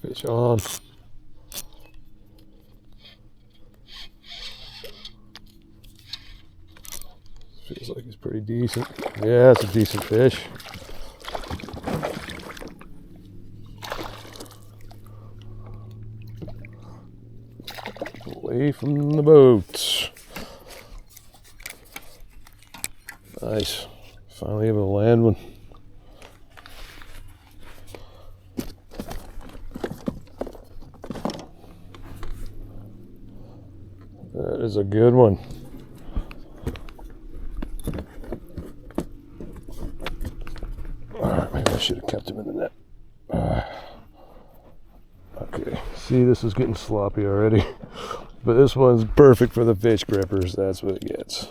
Fish on. Feels like it's pretty decent. Yeah, it's a decent fish. Away from the boat. Nice. Finally able to land one. That is a good one. Alright, maybe I should have kept him in the net. Okay, see, this is getting sloppy already. But this one's perfect for the fish grippers. That's what it gets.